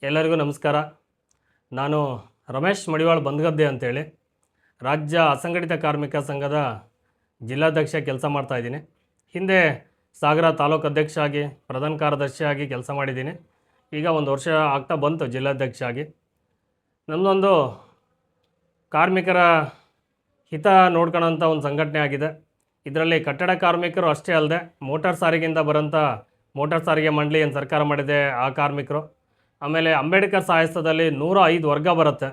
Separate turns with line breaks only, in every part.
ಎಲ್ಲರಿಗೂ ನಮಸ್ಕಾರ. ನಾನು ರಮೇಶ್ ಮಡಿವಾಳ್ ಬಂದಗದ್ದೆ ಅಂತೇಳಿ ರಾಜ್ಯ ಅಸಂಘಟಿತ ಕಾರ್ಮಿಕ ಸಂಘದ ಜಿಲ್ಲಾಧ್ಯಕ್ಷ ಕೆಲಸ ಮಾಡ್ತಾಯಿದ್ದೀನಿ. ಹಿಂದೆ ಸಾಗರ ತಾಲೂಕು ಅಧ್ಯಕ್ಷ ಆಗಿ ಪ್ರಧಾನ ಕಾರ್ಯದರ್ಶಿಯಾಗಿ ಕೆಲಸ ಮಾಡಿದ್ದೀನಿ. ಈಗ 1 ವರ್ಷ ಆಗ್ತಾ ಬಂತು ಜಿಲ್ಲಾಧ್ಯಕ್ಷ ಆಗಿ. ನಮ್ಮದೊಂದು ಕಾರ್ಮಿಕರ ಹಿತ ನೋಡ್ಕೊಳ್ಳೋಂಥ ಒಂದು ಸಂಘಟನೆ ಆಗಿದೆ. ಇದರಲ್ಲಿ ಕಟ್ಟಡ ಕಾರ್ಮಿಕರು ಅಷ್ಟೇ ಅಲ್ಲದೆ ಮೋಟಾರ್ ಸಾರಿಗೆಯಿಂದ ಬರೋಂಥ ಮೋಟಾರ್ ಸಾರಿಗೆ ಮಂಡಳಿ ಏನು ಸರ್ಕಾರ ಮಾಡಿದೆ ಆ ಕಾರ್ಮಿಕರು, ಆಮೇಲೆ ಅಂಬೇಡ್ಕರ್ ಸಾಹಿತ್ಯದಲ್ಲಿ 105 ವರ್ಗ ಬರುತ್ತೆ.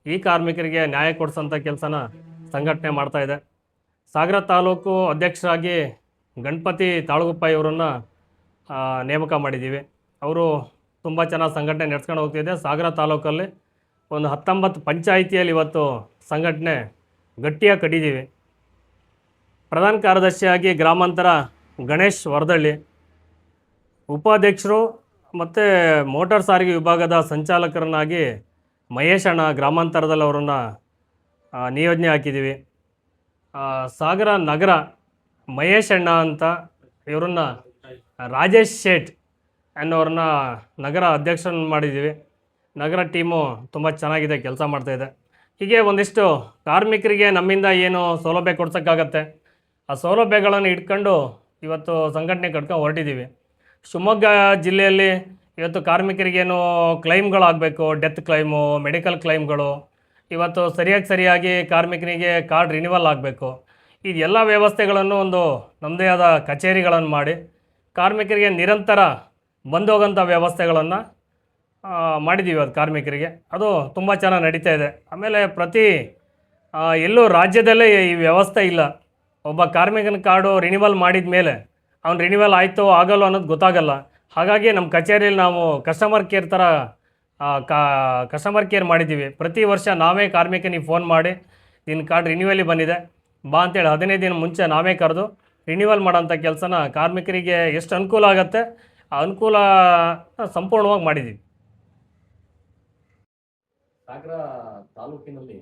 ಈ ಕಾರ್ಮಿಕರಿಗೆ ನ್ಯಾಯ ಕೊಡಿಸೋಂಥ ಕೆಲಸನ ಸಂಘಟನೆ ಮಾಡ್ತಾಯಿದೆ. ಸಾಗರ ತಾಲೂಕು ಅಧ್ಯಕ್ಷರಾಗಿ ಗಣಪತಿ ತಾಳಗುಪ್ಪ ಇವರನ್ನು ನೇಮಕ ಮಾಡಿದ್ದೀವಿ. ಅವರು ತುಂಬ ಚೆನ್ನಾಗಿ ಸಂಘಟನೆ ನಡೆಸ್ಕೊಂಡು ಹೋಗ್ತಿದೆ. ಸಾಗರ ತಾಲೂಕಲ್ಲಿ ಒಂದು 19 ಪಂಚಾಯಿತಿಯಲ್ಲಿ ಇವತ್ತು ಸಂಘಟನೆ ಗಟ್ಟಿಯಾಗಿ ಕಟ್ಟಿದ್ದೀವಿ. ಪ್ರಧಾನ ಕಾರ್ಯದರ್ಶಿಯಾಗಿ ಗ್ರಾಮಾಂತರ ಗಣೇಶ್ ವರದಳ್ಳಿ, ಉಪಾಧ್ಯಕ್ಷರು ಮತ್ತು ಮೋಟಾರ್ ಸಾರಿಗೆ ವಿಭಾಗದ ಸಂಚಾಲಕರನ್ನಾಗಿ ಮಹೇಶ್ ಅಣ್ಣ ಗ್ರಾಮಾಂತರದಲ್ಲಿ ಅವರನ್ನು ನಿಯೋಜನೆ ಹಾಕಿದ್ದೀವಿ. ಸಾಗರ ನಗರ ಮಹೇಶ್ ಅಣ್ಣ ಅಂತ ಇವರನ್ನ ರಾಜೇಶ್ ಶೇಟ್ ಅನ್ನೋರನ್ನ ನಗರ ಅಧ್ಯಕ್ಷರನ್ನು ಮಾಡಿದ್ದೀವಿ. ನಗರ ಟೀಮು ತುಂಬ ಚೆನ್ನಾಗಿದೆ, ಕೆಲಸ ಮಾಡ್ತಾಯಿದೆ. ಹೀಗೆ ಒಂದಿಷ್ಟು ಕಾರ್ಮಿಕರಿಗೆ ನಮ್ಮಿಂದ ಏನು ಸೌಲಭ್ಯ ಕೊಡ್ಸೋಕ್ಕಾಗತ್ತೆ ಆ ಸೌಲಭ್ಯಗಳನ್ನು ಇಟ್ಕೊಂಡು ಇವತ್ತು ಸಂಘಟನೆ ಕಟ್ಕೊಂಡು ಹೊರಟಿದ್ದೀವಿ. ಶಿವಮೊಗ್ಗ ಜಿಲ್ಲೆಯಲ್ಲಿ ಇವತ್ತು ಕಾರ್ಮಿಕರಿಗೇನು ಕ್ಲೈಮ್ಗಳಾಗಬೇಕು, ಡೆತ್ ಕ್ಲೈಮು, ಮೆಡಿಕಲ್ ಕ್ಲೈಮ್ಗಳು, ಇವತ್ತು ಸರಿಯಾಗಿ ಕಾರ್ಮಿಕರಿಗೆ ಕಾರ್ಡ್ ರಿನಿವಲ್ ಆಗಬೇಕು. ಇದೆಲ್ಲ ವ್ಯವಸ್ಥೆಗಳನ್ನು ಒಂದು ನಮ್ಮದೇ ಆದ ಕಚೇರಿಗಳನ್ನು ಮಾಡಿ ಕಾರ್ಮಿಕರಿಗೆ ನಿರಂತರ ಬಂದೋಗೋಂಥ ವ್ಯವಸ್ಥೆಗಳನ್ನು ಮಾಡಿದ್ದೀವಿ. ಅದು ಕಾರ್ಮಿಕರಿಗೆ ಅದು ತುಂಬ ಚೆನ್ನಾಗಿ ನಡೀತಾ ಇದೆ. ಆಮೇಲೆ ಎಲ್ಲೂ ರಾಜ್ಯದಲ್ಲೇ ಈ ವ್ಯವಸ್ಥೆ ಇಲ್ಲ. ಒಬ್ಬ ಕಾರ್ಮಿಕನ ಕಾರ್ಡು ರಿನಿವಲ್ ಮಾಡಿದ ಮೇಲೆ ಅವ್ನು ರಿನಿವಲ್ ಆಯಿತೋ ಆಗಲ್ಲೋ ಅನ್ನೋದು ಗೊತ್ತಾಗಲ್ಲ. ಹಾಗಾಗಿ ನಮ್ಮ ಕಚೇರಿಯಲ್ಲಿ ನಾವು ಕಸ್ಟಮರ್ ಕೇರ್ ಥರ ಕಸ್ಟಮರ್ ಕೇರ್ ಮಾಡಿದ್ದೀವಿ. ಪ್ರತಿ ವರ್ಷ ನಾವೇ ಕಾರ್ಮಿಕನಿಗೆ ಫೋನ್ ಮಾಡಿ ನಿನ್ನ ಕಾರ್ಡ್ ರಿನಿವಲಿ ಬಂದಿದೆ ಬಾ ಅಂತೇಳಿ 15 ದಿನ ಮುಂಚೆ ನಾವೇ ಕರೆದು ರಿನಿವಲ್ ಮಾಡೋಂಥ ಕೆಲಸನ ಕಾರ್ಮಿಕರಿಗೆ ಎಷ್ಟು ಅನುಕೂಲ ಆಗುತ್ತೆ ಆ ಅನುಕೂಲ ಸಂಪೂರ್ಣವಾಗಿ ಮಾಡಿದ್ದೀವಿ.
ಸಾಗರ ತಾಲೂಕಿನಲ್ಲಿ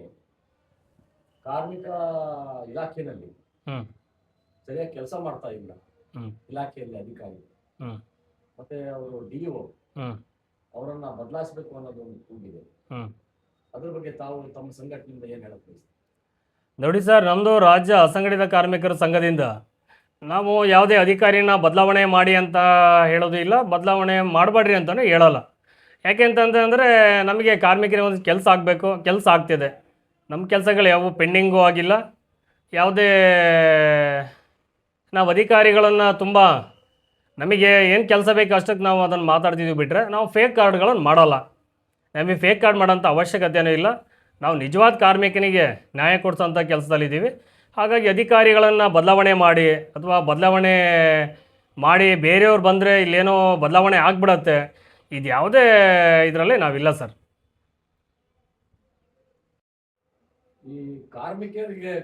ಕಾರ್ಮಿಕ ಇಲಾಖೆಯಲ್ಲಿ ಸರಿಯಾಗಿ ಕೆಲಸ ಮಾಡ್ತಾ ಇಲ್ಲ ಇಲಾಖೆಯಲ್ಲಿ ಅಧಿಕಾರಿ ಮತ್ತೆ ಅವರು DO ಅವರನ್ನ ಬದಲಾಯಿಸಬೇಕು ಅನ್ನೋದು ಒಂದು ಕೂಗಿದೆ. ಅದ್ರ ಬಗ್ಗೆ ತಾವು ತಮ್ಮ ಸಂಘಟನೆಯಿಂದ ಏನು ಹೇಳಕ್ ಬಯಸ್ತೀವಿ?
ನೋಡಿ ಸರ್, ನಮ್ಮದು ರಾಜ್ಯ ಅಸಂಘಟಿತ ಕಾರ್ಮಿಕರ ಸಂಘದಿಂದ ನಾವು ಯಾವುದೇ ಅಧಿಕಾರಿನ ಬದಲಾವಣೆ ಮಾಡಿ ಅಂತ ಹೇಳೋದು ಇಲ್ಲ, ಬದಲಾವಣೆ ಮಾಡಬೇಡ್ರಿ ಅಂತಲೂ ಹೇಳೋಲ್ಲ. ಯಾಕೆ ಅಂತಂದರೆ ನಮಗೆ ಕಾರ್ಮಿಕರಿಗೆ ಒಂದು ಕೆಲಸ ಆಗಬೇಕು, ಕೆಲಸ ಆಗ್ತಿದೆ. ನಮ್ಮ ಕೆಲಸಗಳು ಯಾವುವು ಪೆಂಡಿಂಗೂ ಆಗಿಲ್ಲ. ಯಾವುದೇ ನಾವು ಅಧಿಕಾರಿಗಳನ್ನು ತುಂಬ ನಮಗೆ ಏನು ಕೆಲಸ ಬೇಕು ಅಷ್ಟಕ್ಕೆ ನಾವು ಅದನ್ನು ಮಾತಾಡ್ತಿದ್ದೀವಿ ಬಿಟ್ಟರೆ ನಾವು ಫೇಕ್ ಕಾರ್ಡ್ಗಳನ್ನು ಮಾಡೋಲ್ಲ. ನಮಗೆ ಫೇಕ್ ಕಾರ್ಡ್ ಮಾಡೋಂಥ ಅವಶ್ಯಕತೆಯೂ ಇಲ್ಲ. ನಾವು ನಿಜವಾದ ಕಾರ್ಮಿಕನಿಗೆ ನ್ಯಾಯ ಕೊಡಿಸೋಂಥ ಕೆಲಸದಲ್ಲಿದ್ದೀವಿ. ಹಾಗಾಗಿ ಅಧಿಕಾರಿಗಳನ್ನು ಬದಲಾವಣೆ ಮಾಡಿ ಬೇರೆಯವ್ರು ಬಂದರೆ ಇಲ್ಲೇನೋ ಬದಲಾವಣೆ ಆಗಿಬಿಡತ್ತೆ, ಇದು ಯಾವುದೇ ಇದರಲ್ಲಿ ನಾವಿಲ್ಲ ಸರ್.
ಈ ಕಾರ್ಮಿಕರಿಗೆ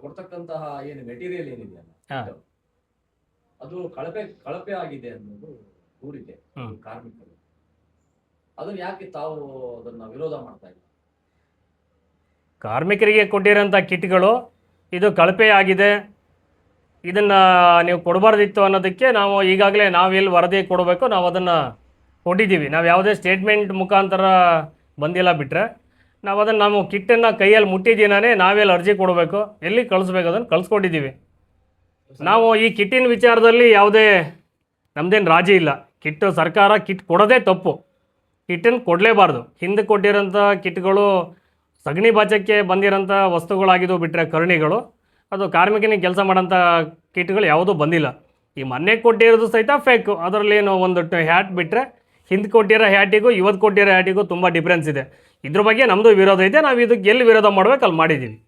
ಕೊಡ್ತಕ್ಕಂತಹ ಏನು ಮೆಟೀರಿಯಲ್ ಏನಿದೆಯಲ್ಲ ಅದು ಕಳಪೆ ಆಗಿದೆ ಅನ್ನೋದು ದೂರಿದೆ ಕಾರ್ಮಿಕರು. ಅದನ್ನ ಯಾಕೆ ತಾವು ಅದನ್ನ ವಿರೋಧ ಮಾಡ್ತಾ ಇಲ್ಲ?
ಕಾರ್ಮಿಕರಿಗೆ ಕೊಟ್ಟಿರೋಂಥ ಕಿಟ್ಗಳು ಇದು ಕಳಪೆ ಆಗಿದೆ, ಇದನ್ನು ನೀವು ಕೊಡಬಾರ್ದಿತ್ತು ಅನ್ನೋದಕ್ಕೆ ನಾವು ಈಗಾಗಲೇ ನಾವೆಲ್ಲಿ ವರದಿ ಕೊಡಬೇಕು ನಾವು ಅದನ್ನು ಕೊಟ್ಟಿದ್ದೀವಿ. ನಾವು ಯಾವುದೇ ಸ್ಟೇಟ್ಮೆಂಟ್ ಮುಖಾಂತರ ಬಂದಿಲ್ಲ ಬಿಟ್ಟರೆ ನಾವು ಕಿಟ್ಟನ್ನು ಕೈಯಲ್ಲಿ ಮುಟ್ಟಿದ್ದೀನೇ ನಾವೆಲ್ಲಿ ಅರ್ಜಿ ಕೊಡಬೇಕು, ಎಲ್ಲಿ ಕಳಿಸ್ಬೇಕು ಅದನ್ನು ಕಳಿಸ್ಕೊಟ್ಟಿದ್ದೀವಿ. ನಾವು ಈ ಕಿಟ್ಟಿನ ವಿಚಾರದಲ್ಲಿ ಯಾವುದೇ ನಮ್ಮದೇನು ರಾಜಿ ಇಲ್ಲ. ಸರ್ಕಾರ ಕಿಟ್ ಕೊಡೋದೇ ತಪ್ಪು, ಕಿಟ್ಟನ್ನು ಕೊಡಲೇಬಾರ್ದು. ಹಿಂದೆ ಕೊಟ್ಟಿರೋಂಥ ಕಿಟ್ಗಳು ಸಗಣಿ ಬಾಚಕ್ಕೆ ಬಂದಿರೋಂಥ ವಸ್ತುಗಳಾಗಿದ್ದು ಬಿಟ್ಟರೆ ಕರ್ಣಿಗಳು, ಅದು ಕಾರ್ಮಿಕನಿಗೆ ಕೆಲಸ ಮಾಡೋಂಥ ಕಿಟ್ಗಳು ಯಾವುದೂ ಬಂದಿಲ್ಲ. ಈ ಮೊನ್ನೆ ಕೊಟ್ಟಿರೋದು ಸಹಿತ ಫೇಕು. ಅದರಲ್ಲಿ ಒಂದು ಹ್ಯಾಟ್ ಬಿಟ್ಟರೆ ಹಿಂದೆ ಕೊಟ್ಟಿರೋ ಹ್ಯಾಟಿಗೂ ಇವತ್ತು ಕೊಟ್ಟಿರೋ ಹ್ಯಾಟಿಗೂ ತುಂಬ ಡಿಫ್ರೆನ್ಸ್ ಇದೆ. ಇದ್ರ ಬಗ್ಗೆ ನಮ್ಮದು ವಿರೋಧ ಇದೆ. ನಾವು ಇದಕ್ಕೆ ಎಲ್ಲಿ ವಿರೋಧ ಮಾಡಬೇಕು ಅಲ್ಲಿ ಮಾಡಿದ್ದೀವಿ.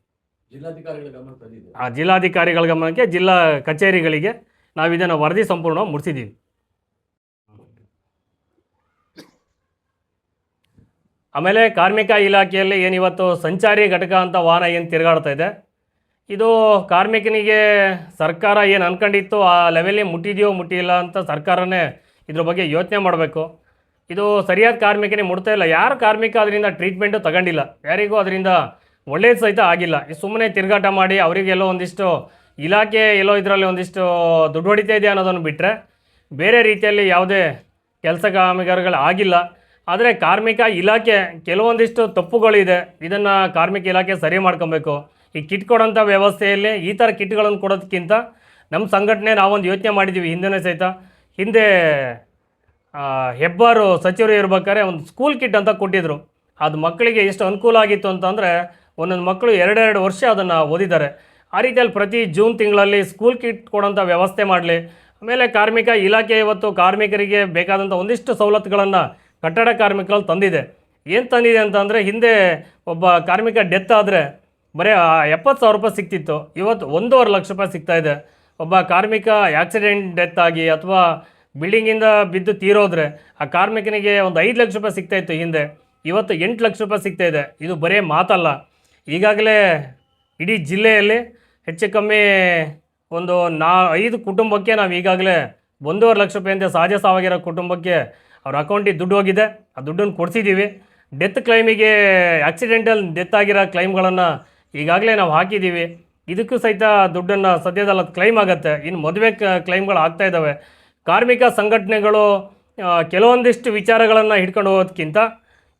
ಜಿಲ್ಲಾಧಿಕಾರಿಗಳ ಗಮನಕ್ಕೆ, ಜಿಲ್ಲಾ ಕಚೇರಿಗಳಿಗೆ ನಾವು ಇದನ್ನು ವರದಿ ಸಂಪೂರ್ಣವಾಗಿ ಮುಡಿಸಿದ್ದೀವಿ. ಆಮೇಲೆ ಕಾರ್ಮಿಕ ಇಲಾಖೆಯಲ್ಲಿ ಏನಿವತ್ತು ಸಂಚಾರಿ ಘಟಕ ಅಂತ ವಾಹನ ಏನು ತಿರುಗಾಡ್ತಾ ಇದೆ, ಇದು ಕಾರ್ಮಿಕನಿಗೆ ಸರ್ಕಾರ ಏನು ಅಂದ್ಕೊಂಡಿತ್ತು ಆ ಲೆವೆಲ್ಲಿ ಮುಟ್ಟಿದೆಯೋ ಮುಟ್ಟಿಲ್ಲ ಅಂತ ಸರ್ಕಾರನೇ ಇದ್ರ ಬಗ್ಗೆ ಯೋಚನೆ ಮಾಡಬೇಕು. ಇದು ಸರಿಯಾದ ಕಾರ್ಮಿಕನಿಗೆ ಮುಟ್ತಾ ಇಲ್ಲ. ಯಾರು ಕಾರ್ಮಿಕ ಅದರಿಂದ ಟ್ರೀಟ್ಮೆಂಟು ತಗೊಂಡಿಲ್ಲ, ಯಾರಿಗೂ ಅದರಿಂದ ಒಳ್ಳೆಯದು ಸಹಿತ ಆಗಿಲ್ಲ. ಸುಮ್ಮನೆ ತಿರುಗಾಟ ಮಾಡಿ ಅವರಿಗೆಲ್ಲೋ ಒಂದಿಷ್ಟು ಇಲಾಖೆ ಇದರಲ್ಲಿ ಒಂದಿಷ್ಟು ದುಡ್ಡು ಹೊಡಿತಾ ಇದೆ ಅನ್ನೋದನ್ನು ಬಿಟ್ಟರೆ ಬೇರೆ ರೀತಿಯಲ್ಲಿ ಯಾವುದೇ ಕೆಲಸ ಕಾಮಗಾರಿಗಳು ಆಗಿಲ್ಲ. ಆದರೆ ಕಾರ್ಮಿಕ ಇಲಾಖೆ ಕೆಲವೊಂದಿಷ್ಟು ತಪ್ಪುಗಳಿದೆ, ಇದನ್ನು ಕಾರ್ಮಿಕ ಇಲಾಖೆ ಸರಿ ಮಾಡ್ಕೊಬೇಕು. ಈ ಕಿಟ್ ಕೊಡೋಂಥ ವ್ಯವಸ್ಥೆಯಲ್ಲಿ ಈ ಥರ ಕಿಟ್ಗಳನ್ನು ಕೊಡೋದಕ್ಕಿಂತ ನಮ್ಮ ಸಂಘಟನೆ ನಾವೊಂದು ಯೋಚನೆ ಮಾಡಿದ್ದೀವಿ ಹಿಂದೆನೇ ಸಹಿತ. ಹಿಂದೆ ಹೆಬ್ಬಾರು ಸಚಿವರು ಇರ್ಬೇಕಾದ್ರೆ ಒಂದು ಸ್ಕೂಲ್ ಕಿಟ್ ಅಂತ ಕೊಟ್ಟಿದ್ದರು. ಅದು ಮಕ್ಕಳಿಗೆ ಎಷ್ಟು ಅನುಕೂಲ ಆಗಿತ್ತು ಅಂತಂದರೆ ಒಂದೊಂದು ಮಕ್ಕಳು 2 ವರ್ಷ ಅದನ್ನು ಓದಿದ್ದಾರೆ. ಆ ರೀತಿಯಲ್ಲಿ ಪ್ರತಿ ಜೂನ್ ತಿಂಗಳಲ್ಲಿ ಸ್ಕೂಲ್ ಕಿಟ್ ಕೊಡೋಂಥ ವ್ಯವಸ್ಥೆ ಮಾಡಲಿ. ಆಮೇಲೆ ಕಾರ್ಮಿಕ ಇಲಾಖೆ ಇವತ್ತು ಕಾರ್ಮಿಕರಿಗೆ ಬೇಕಾದಂಥ ಒಂದಿಷ್ಟು ಸವಲತ್ತುಗಳನ್ನು ಕಟ್ಟಡ ಕಾರ್ಮಿಕರಲ್ಲಿ ತಂದಿದೆ. ಏನು ತಂದಿದೆ ಅಂತಂದರೆ, ಹಿಂದೆ ಒಬ್ಬ ಕಾರ್ಮಿಕ ಡೆತ್ ಆದರೆ ಬರೀ 70,000 ರೂಪಾಯಿ ಸಿಗ್ತಿತ್ತು, ಇವತ್ತು 1.5 ಲಕ್ಷ ರೂಪಾಯಿ ಸಿಗ್ತಾಯಿದೆ. ಒಬ್ಬ ಕಾರ್ಮಿಕ ಆಕ್ಸಿಡೆಂಟ್ ಡೆತ್ ಆಗಿ ಅಥವಾ ಬಿಲ್ಡಿಂಗಿಂದ ಬಿದ್ದು ತೀರೋದ್ರೆ ಆ ಕಾರ್ಮಿಕನಿಗೆ ಒಂದು 5 ಲಕ್ಷ ರೂಪಾಯಿ ಸಿಗ್ತಾಯಿತ್ತು ಹಿಂದೆ, ಇವತ್ತು 8 ಲಕ್ಷ ರೂಪಾಯಿ ಸಿಗ್ತಾಯಿದೆ. ಇದು ಬರೀ ಮಾತಲ್ಲ, ಈಗಾಗಲೇ ಇಡೀ ಜಿಲ್ಲೆಯಲ್ಲಿ ಹೆಚ್ಚು ಕಮ್ಮಿ ಒಂದು 5 ಕುಟುಂಬಕ್ಕೆ ನಾವು ಈಗಾಗಲೇ 1.5 ಲಕ್ಷ ರೂಪಾಯಿಯಿಂದ ಸಹಜ ಸಾವಾಗಿರೋ ಕುಟುಂಬಕ್ಕೆ ಅವ್ರ ಅಕೌಂಟಿಗೆ ದುಡ್ಡು ಹೋಗಿದೆ, ಆ ದುಡ್ಡನ್ನು ಕೊಡಿಸಿದ್ದೀವಿ. ಡೆತ್ ಕ್ಲೈಮಿಗೆ ಆಕ್ಸಿಡೆಂಟಲ್ ಡೆತ್ ಆಗಿರೋ ಕ್ಲೈಮ್ಗಳನ್ನು ಈಗಾಗಲೇ ನಾವು ಹಾಕಿದ್ದೀವಿ. ಇದಕ್ಕೂ ಸಹಿತ ದುಡ್ಡನ್ನು ಸದ್ಯದಲ್ಲಿ ಅದು ಕ್ಲೈಮ್ ಆಗುತ್ತೆ. ಇನ್ನು ಮದುವೆ ಕ್ಲೈಮ್ಗಳು ಆಗ್ತಾ ಇದ್ದಾವೆ. ಕಾರ್ಮಿಕ ಸಂಘಟನೆಗಳು ಕೆಲವೊಂದಿಷ್ಟು ವಿಚಾರಗಳನ್ನು ಹಿಡ್ಕೊಂಡು ಹೋಗೋದಕ್ಕಿಂತ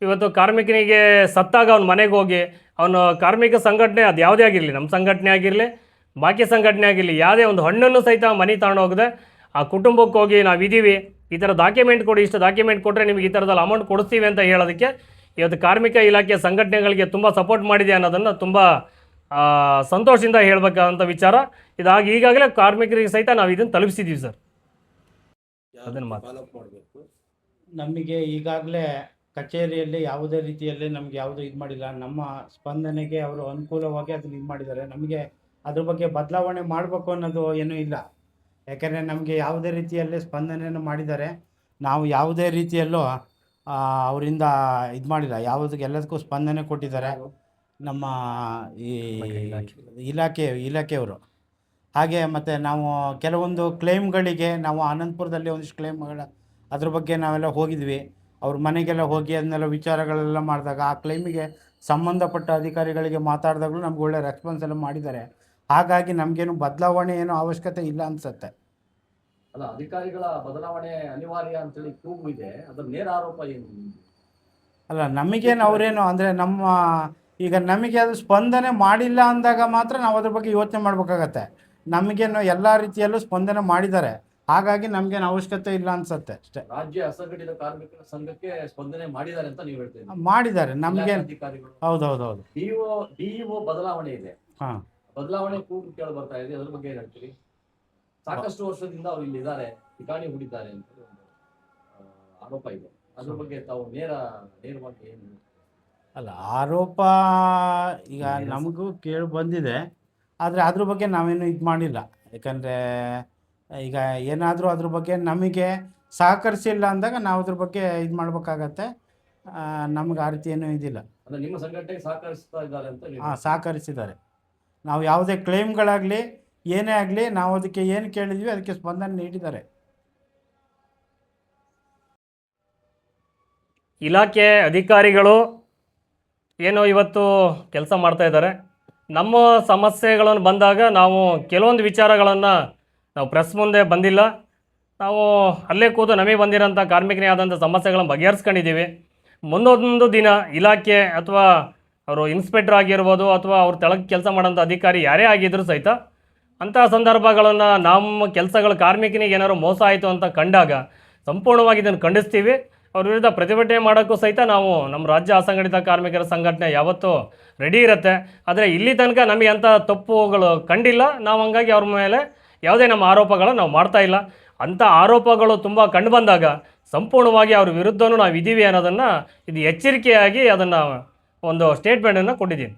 ಇವತ್ತು ಕಾರ್ಮಿಕನಿಗೆ ಸತ್ತಾಗ ಅವ್ನ ಮನೆಗೆ ಹೋಗಿ ಅವನು ಕಾರ್ಮಿಕ ಸಂಘಟನೆ ಅದು ಯಾವುದೇ ಆಗಿರಲಿ, ನಮ್ಮ ಸಂಘಟನೆ ಆಗಿರಲಿ ಬಾಕಿ ಸಂಘಟನೆ ಆಗಿರಲಿ, ಯಾವುದೇ ಒಂದು ಹಣ್ಣನ್ನು ಸಹಿತ ಮನೆ ತಗೊಂಡು ಹೋಗದೆ ಆ ಕುಟುಂಬಕ್ಕೆ ಹೋಗಿ ನಾವಿದ್ದೀವಿ, ಈ ಥರ ಡಾಕ್ಯುಮೆಂಟ್ ಕೊಡಿ, ಇಷ್ಟು ಡಾಕ್ಯುಮೆಂಟ್ ಕೊಟ್ಟರೆ ನಿಮಗೆ ಈ ಥರದಲ್ಲಿ ಅಮೌಂಟ್ ಕೊಡಿಸ್ತೀವಿ ಅಂತ ಹೇಳೋದಕ್ಕೆ ಇವತ್ತು ಕಾರ್ಮಿಕ ಇಲಾಖೆ ಸಂಘಟನೆಗಳಿಗೆ ತುಂಬ ಸಪೋರ್ಟ್ ಮಾಡಿದೆ ಅನ್ನೋದನ್ನು ತುಂಬ ಸಂತೋಷದಿಂದ ಹೇಳಬೇಕಾದಂಥ ವಿಚಾರ. ಇದಾಗಿ ಈಗಾಗಲೇ ಕಾರ್ಮಿಕರಿಗೆ ಸಹಿತ ನಾವು ಇದನ್ನು ತಲುಪಿಸಿದ್ದೀವಿ ಸರ್. ಅದನ್ನು
ಮಾಡಬೇಕು. ನಮಗೆ ಈಗಾಗಲೇ ಕಚೇರಿಯಲ್ಲಿ ಯಾವುದೇ ರೀತಿಯಲ್ಲಿ ನಮಗೆ ಯಾವುದು ಇದು ಮಾಡಿಲ್ಲ. ನಮ್ಮ ಸ್ಪಂದನೆಗೆ ಅವರು ಅನುಕೂಲವಾಗಿ ಅದನ್ನು ಇದು ಮಾಡಿದ್ದಾರೆ. ನಮಗೆ ಅದ್ರ ಬಗ್ಗೆ ಬದಲಾವಣೆ ಮಾಡಬೇಕು ಅನ್ನೋದು ಏನೂ ಇಲ್ಲ. ಯಾಕೆಂದರೆ ನಮಗೆ ಯಾವುದೇ ರೀತಿಯಲ್ಲಿ ಸ್ಪಂದನೆಯನ್ನು ಮಾಡಿದ್ದಾರೆ. ನಾವು ಯಾವುದೇ ರೀತಿಯಲ್ಲೂ ಅವರಿಂದ ಇದು ಮಾಡಿಲ್ಲ. ಎಲ್ಲದಕ್ಕೂ ಸ್ಪಂದನೆ ಕೊಟ್ಟಿದ್ದಾರೆ ನಮ್ಮ ಈ ಇಲಾಖೆಯವರು. ಹಾಗೆ ಮತ್ತು ನಾವು ಕೆಲವೊಂದು ಕ್ಲೇಮ್ಗಳಿಗೆ ನಾವು ಆನಂದಪುರದಲ್ಲಿ ಒಂದಿಷ್ಟು ಕ್ಲೇಮ್ಗಳ ಅದ್ರ ಬಗ್ಗೆ ನಾವೆಲ್ಲ ಹೋಗಿದ್ವಿ. ಅವ್ರ ಮನೆಗೆಲ್ಲ ಹೋಗಿ ಅದನ್ನೆಲ್ಲ ವಿಚಾರಗಳೆಲ್ಲ ಮಾಡಿದಾಗ ಆ ಕ್ಲೇಮಿಗೆ ಸಂಬಂಧಪಟ್ಟ ಅಧಿಕಾರಿಗಳಿಗೆ ಮಾತಾಡಿದಾಗಲೂ ನಮ್ಗೆ ಒಳ್ಳೆ ರೆಸ್ಪಾನ್ಸ್ ಎಲ್ಲ ಮಾಡಿದ್ದಾರೆ. ಹಾಗಾಗಿ ನಮಗೇನು ಬದಲಾವಣೆ ಏನೋ ಅವಶ್ಯಕತೆ ಇಲ್ಲ ಅನಿಸುತ್ತೆ.
ಅಲ್ಲ, ಅಧಿಕಾರಿಗಳ ಬದಲಾವಣೆ ಅನಿವಾರ್ಯ ಅಂತೇಳಿ ಕೂಗು ಇದೆ, ಅದರ ನೇರ ಆರೋಪ ಏನು?
ಅಲ್ಲ, ನಮಗೇನು ಅವರೇನು ಅಂದರೆ ಈಗ ನಮಗೆ ಅದು ಸ್ಪಂದನೆ ಮಾಡಿಲ್ಲ ಅಂದಾಗ ಮಾತ್ರ ನಾವು ಅದ್ರ ಬಗ್ಗೆ ಯೋಚನೆ ಮಾಡಬೇಕಾಗತ್ತೆ. ನಮಗೇನು ಎಲ್ಲ ರೀತಿಯಲ್ಲೂ ಸ್ಪಂದನೆ ಮಾಡಿದ್ದಾರೆ, ಹಾಗಾಗಿ ನಮಗೇನು ಅವಶ್ಯಕತೆ ಇಲ್ಲ ಅನ್ಸುತ್ತೆ ಅಷ್ಟೇ.
ರಾಜ್ಯ ಅಸಂಘಟಿತ ಕಾರ್ಮಿಕರ ಸಂಘಕ್ಕೆ ಸ್ಪಂದನೆ ಮಾಡಿದ್ದಾರೆ ಅಂತ ನೀವು ಹೇಳ್ತೀರಿ?
ಮಾಡಿದ್ದಾರೆ. ನಮಗೆ
ಅಧಿಕಾರಿಗಳು
ಹೌದೌದೌದು.
ಡಿಇಒ ಬದಲಾವಣೆ ಇದೆ,
ಹಾಂ,
ಬದಲಾವಣೆ ಕೂಗು ಕೇಳಿ ಬರ್ತಾ ಇದೆ. ಅದ್ರ ಬಗ್ಗೆ ಏನು ಹೇಳ್ತೀರಿ? ಸಾಕಷ್ಟು ವರ್ಷದಿಂದ ಅವ್ರು ಇಲ್ಲಿ ಇದ್ದಾರೆ, ಠಿಕಾಣಿ ಹೂಡಿದ್ದಾರೆ ಅಂತ ಒಂದು ಆರೋಪ ಇದೆ. ಅದ್ರ ಬಗ್ಗೆ ತಾವು ನೇರವಾಗಿ ಏನು?
ಅಲ್ಲ, ಆರೋಪ ಈಗ ನಮಗೂ ಕೇಳಿ ಬಂದಿದೆ, ಆದರೆ ಅದ್ರ ಬಗ್ಗೆ ನಾವೇನು ಇದು ಮಾಡಿಲ್ಲ. ಯಾಕಂದರೆ ಈಗ ಏನಾದರೂ ಅದ್ರ ಬಗ್ಗೆ ನಮಗೆ ಸಹಕರಿಸಿಲ್ಲ ಅಂದಾಗ ನಾವು ಅದ್ರ ಬಗ್ಗೆ ಇದು ಮಾಡಬೇಕಾಗತ್ತೆ. ನಮ್ಗೆ ಆ ರೀತಿ ಏನೂ ಇದಿಲ್ಲ.
ಅಂದರೆ ನಿಮ್ಮ ಸಂಘಟನೆಗೆ ಸಹಕರಿಸ್ತಾ ಇದ್ದಾರೆ ಅಂತ?
ಹಾಂ, ಸಹಕರಿಸಿದ್ದಾರೆ. ನಾವು ಯಾವುದೇ ಕ್ಲೇಮ್ಗಳಾಗಲಿ ಏನೇ ಆಗಲಿ ನಾವು ಅದಕ್ಕೆ ಏನು ಕೇಳಿದ್ವಿ ಅದಕ್ಕೆ ಸ್ಪಂದನೆ ನೀಡಿದ್ದಾರೆ.
ಇಲಾಖೆ ಅಧಿಕಾರಿಗಳು ಏನೋ ಇವತ್ತು ಕೆಲಸ ಮಾಡ್ತಾ ಇದ್ದಾರೆ. ನಮ್ಮ ಸಮಸ್ಯೆಗಳನ್ನು ಬಂದಾಗ ನಾವು ಕೆಲವೊಂದು ವಿಚಾರಗಳನ್ನು ನಾವು ಪ್ರೆಸ್ ಮುಂದೆ ಬಂದಿಲ್ಲ, ನಾವು ಅಲ್ಲೇ ಕೂತು ನಮಗೆ ಬಂದಿರೋಂಥ ಕಾರ್ಮಿಕರೇ ಆದಂಥ ಸಮಸ್ಯೆಗಳನ್ನು ಬಗೆಹರಿಸ್ಕೊಂಡಿದ್ದೀವಿ. ಮುಂದೊಂದು ದಿನ ಇಲಾಖೆ ಅಥವಾ ಅವರು ಇನ್ಸ್ಪೆಕ್ಟರ್ ಆಗಿರ್ಬೋದು ಅಥವಾ ಅವ್ರ ತೆಳಗೆ ಕೆಲಸ ಮಾಡೋಂಥ ಅಧಿಕಾರಿ ಯಾರೇ ಆಗಿದ್ದರೂ ಸಹಿತ ಅಂಥ ಸಂದರ್ಭಗಳನ್ನು ನಮ್ಮ ಕೆಲಸಗಳು ಕಾರ್ಮಿಕನಿಗೆ ಏನಾದ್ರು ಮೋಸ ಆಯಿತು ಅಂತ ಕಂಡಾಗ ಸಂಪೂರ್ಣವಾಗಿ ಇದನ್ನು ಖಂಡಿಸ್ತೀವಿ. ಅವ್ರ ವಿರುದ್ಧ ಪ್ರತಿಭಟನೆ ಮಾಡೋಕ್ಕೂ ಸಹಿತ ನಾವು ನಮ್ಮ ರಾಜ್ಯ ಅಸಂಘಟಿತ ಕಾರ್ಮಿಕರ ಸಂಘಟನೆ ಯಾವತ್ತೂ ರೆಡಿ ಇರುತ್ತೆ. ಆದರೆ ಇಲ್ಲಿ ತನಕ ನಮಗೆ ಅಂಥ ತಪ್ಪುಗಳು ಕಂಡಿಲ್ಲ. ನಾವು ಹಂಗಾಗಿ ಅವ್ರ ಮೇಲೆ ಯಾವುದೇ ನಮ್ಮ ಆರೋಪಗಳನ್ನು ನಾವು ಮಾಡ್ತಾ ಇಲ್ಲ. ಅಂಥ ಆರೋಪಗಳು ತುಂಬ ಕಂಡು ಬಂದಾಗ ಸಂಪೂರ್ಣವಾಗಿ ಅವ್ರ ವಿರುದ್ಧವೂ ನಾವು ಇದ್ದೀವಿ ಅನ್ನೋದನ್ನು ಇದು ಎಚ್ಚರಿಕೆಯಾಗಿ ಅದನ್ನು ಒಂದು ಸ್ಟೇಟ್ಮೆಂಟನ್ನು ಕೊಟ್ಟಿದ್ದೀನಿ.